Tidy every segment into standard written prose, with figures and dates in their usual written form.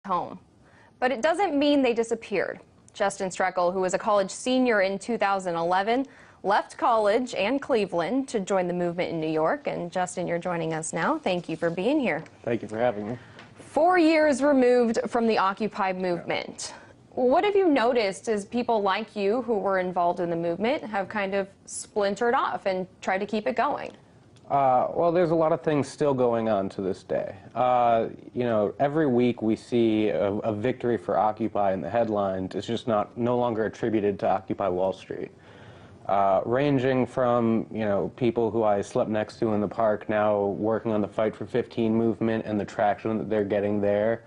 home. But it doesn't mean they disappeared. Justin Streckel, who was a college senior in 2011, left college and Cleveland to join the movement in New York. And Justin, you're joining us now. Thank you for being here. Thank you for having me. 4 years removed from the Occupy movement. What have you noticed as people like you who were involved in the movement have kind of splintered off and tried to keep it going? Well, there's a lot of things still going on to this day. You know, every week we see a victory for Occupy in the headlines. It's just no longer attributed to Occupy Wall Street. Ranging from, you know, people who I slept next to in the park now working on the Fight for 15 movement and the traction that they're getting there,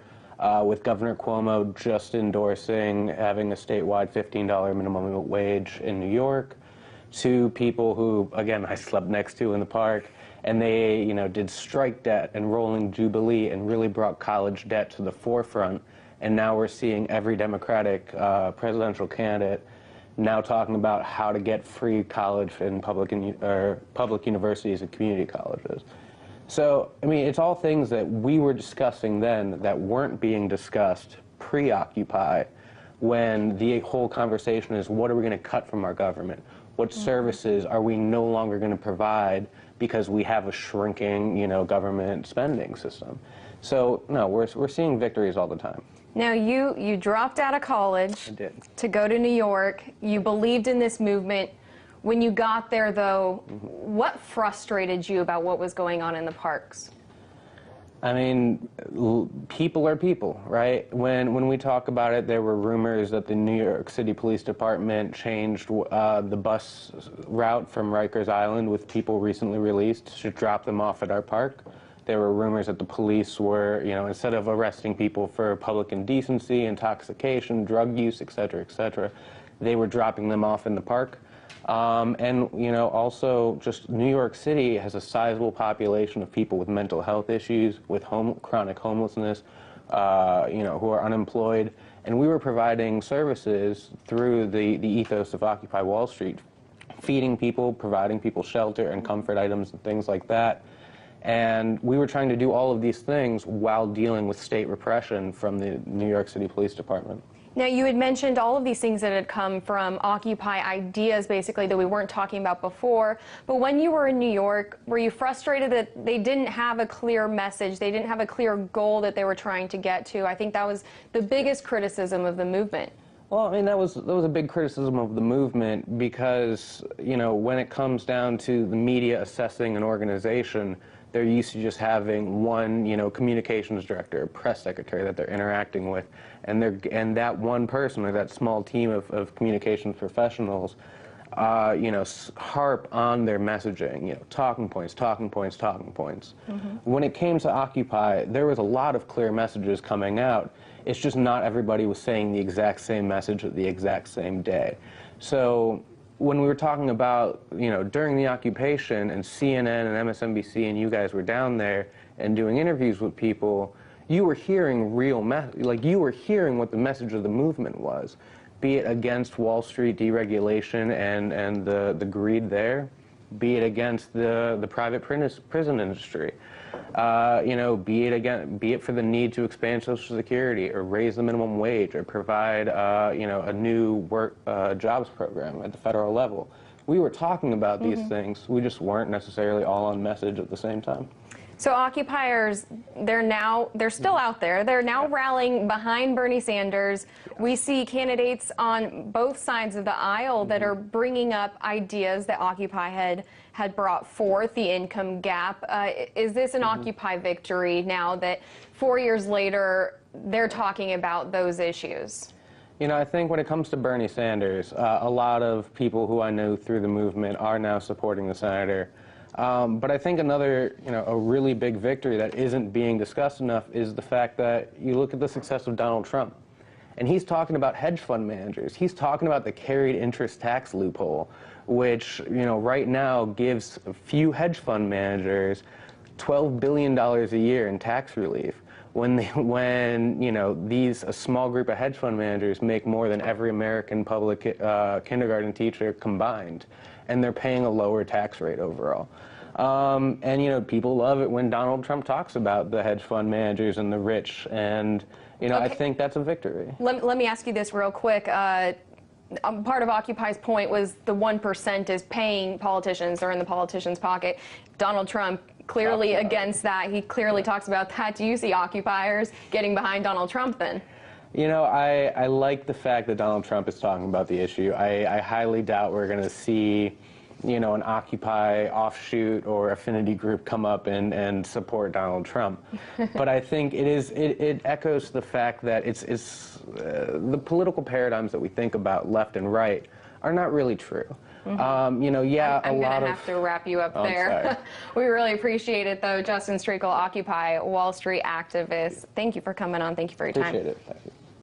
with Governor Cuomo just endorsing having a statewide $15 minimum wage in New York, to people who, again, I slept next to in the park, and they, you know, did strike debt and rolling jubilee and really brought college debt to the forefront. And now we're seeing every Democratic presidential candidate now talking about how to get free college in public universities and community colleges. So, I mean, it's all things that we were discussing then that weren't being discussed pre-Occupy, when the whole conversation is, what are we going to cut from our government? What services are we no longer going to provide because we have a shrinking, you know, government spending system? So, no, we're seeing victories all the time. Now, you dropped out of college to go to New York. You believed in this movement. When you got there, though, what frustrated you about what was going on in the parks? I mean, people are people, right? When we talk about it, there were rumors that the New York City Police Department changed the bus route from Rikers Island with people recently released to drop them off at our park. There were rumors that the police were, you know, instead of arresting people for public indecency, intoxication, drug use, et cetera, they were dropping them off in the park. And, you know, also just New York City has a sizable population of people with mental health issues, with chronic homelessness, you know, who are unemployed. And we were providing services through the ethos of Occupy Wall Street, feeding people, providing people shelter and comfort items and things like that. And we were trying to do all of these things while dealing with state repression from the New York City Police Department. Now, you had mentioned all of these things that had come from Occupy ideas, basically, that we weren't talking about before. But when you were in New York, were you frustrated that they didn't have a clear message, they didn't have a clear goal that they were trying to get to? I think that was the biggest criticism of the movement. Well, I mean, that was a big criticism of the movement because, you know, when it comes down to the media assessing an organization, they're used to just having one, you know, communications director, press secretary that they're interacting with, and that one person or that small team of communications professionals, you know, harp on their messaging, you know, talking points. When it came to Occupy, there was a lot of clear messages coming out. It's just not everybody was saying the exact same message at the exact same day. So when we were talking about, you know, during the occupation and CNN and MSNBC and you guys were down there and doing interviews with people, you were hearing you were hearing what the message of the movement was, be it against Wall Street deregulation and the greed there, be it against the private prison industry, you know, be it for the need to expand Social Security or raise the minimum wage or provide, you know, a new jobs program at the federal level. We were talking about these things. We just weren't necessarily all on message at the same time. So occupiers, they're still out there. They're now rallying behind Bernie Sanders. We see candidates on both sides of the aisle that are bringing up ideas that Occupy had brought forth, the income gap. Is this an Occupy victory now that 4 years later they're talking about those issues? You know, I think when it comes to Bernie Sanders, a lot of people who I know through the movement are now supporting the senator. But I think another, you know, a really big victory that isn't being discussed enough is the fact that you look at the success of Donald Trump. And he's talking about hedge fund managers. He's talking about the carried interest tax loophole, which, you know, right now gives a few hedge fund managers $12 billion a year in tax relief. When you know, a small group of hedge fund managers make more than every American public kindergarten teacher combined, and they're paying a lower tax rate overall. And, you know, people love it when Donald Trump talks about the hedge fund managers and the rich and, You know, I Okay. think that's a victory. Let me ask you this real quick. Part of Occupy's point was the 1% is paying politicians or in the politicians' pocket. Donald Trump clearly against that. He clearly talks about that. Do you see occupiers getting behind Donald Trump then? You know, I like the fact that Donald Trump is talking about the issue. I highly doubt we're going to see, you know, an Occupy offshoot or affinity group come up and support Donald Trump. But I think it echoes the fact that the political paradigms that we think about left and right are not really true. You know, yeah, I'm going to have to wrap you up there. We really appreciate it, though. Justin Streakle, Occupy Wall Street activist. Thank you for coming on. Thank you for your time. Appreciate it. Thank you.